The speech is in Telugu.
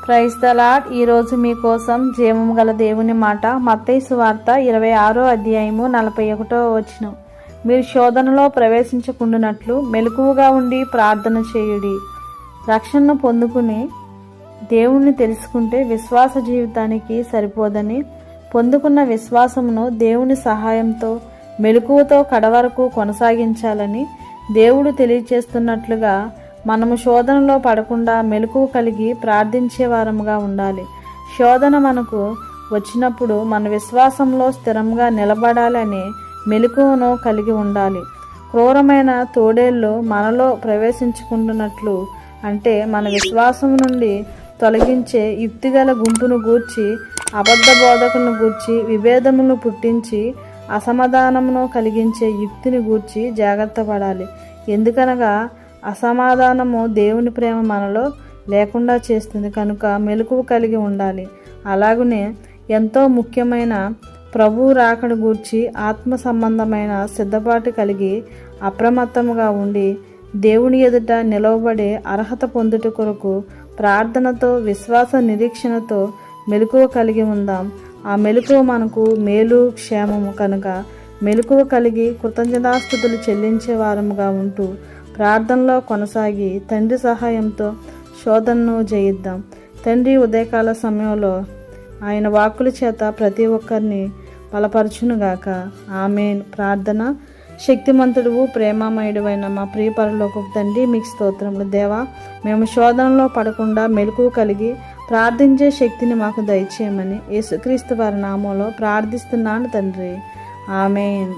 Praise the lord. ఈరోజు మీకోసం జీవము గల దేవుని మాట. మత్తయి సువార్త 26వ అధ్యాయము 41వ వచనం. మీరు శోధనలో ప్రవేశించకుండానట్లు మెలకువగా ఉండి ప్రార్థన చేయుడి. రక్షణను పొందుకుని దేవుణ్ణి తెలుసుకుంటే విశ్వాస జీవితానికి సరిపోదని, పొందుకున్న విశ్వాసమును దేవుని సహాయంతో మెలకువతో కడవరకు కొనసాగించాలని దేవుడు తెలియచేస్తున్నట్లుగా మనము శోధనలో పడకుండా మెలకువ కలిగి ప్రార్థించే వారముగా ఉండాలి. శోధన మనకు వచ్చినప్పుడు మన విశ్వాసంలో స్థిరంగా నిలబడాలని మెలకువను కలిగి ఉండాలి. క్రూరమైన తోడేళ్ళు మనలో ప్రవేశించుకుంటున్నట్లు, అంటే మన విశ్వాసం నుండి తొలగించే యుక్తిగల గుంపును గూర్చి, అబద్ధ బోధకులను గూర్చి, విభేదములను పుట్టించి అసమాధానమును కలిగించే యుక్తిని గూర్చి జాగ్రత్త పడాలి. ఎందుకనగా అసమాధానము దేవుని ప్రేమ మనలో లేకుండా చేస్తుంది కనుక మెలకువ కలిగి ఉండాలి. అలాగనే ఎంతో ముఖ్యమైన ప్రభువు రాకడ గూర్చి ఆత్మ సంబంధమైన సిద్ధపాటు కలిగి అప్రమత్తముగా ఉండి దేవుని ఎదుట నిలవబడే అర్హత పొందుట కొరకు ప్రార్థనతో విశ్వాస నిరీక్షణతో మెలకువ కలిగి ఉందాం. ఆ మెలకువ మనకు మేలు క్షేమము కనుక మెలకువ కలిగి కృతజ్ఞతాస్తుతులు చెల్లించే వారముగా ఉంటూ ప్రార్థనలో కొనసాగి తండ్రి సహాయంతో శోధనను జయిద్దాం. తండ్రి ఉదయకాల సమయంలో ఆయన వాక్కుల చేత ప్రతి ఒక్కరిని బలపరచునుగాక. ఆమేన్. ప్రార్థన. శక్తిమంతుడువు ప్రేమామయుడువైన మా ప్రియ పరలోకపు తండ్రి, మీకు స్తోత్రములు. దేవా, మేము శోధనలో పడకుండా మెలకువ కలిగి ప్రార్థించే శక్తిని మాకు దయచేయమని యేసుక్రీస్తు వారి నామంలో ప్రార్థిస్తున్నాను తండ్రి. ఆమేన్.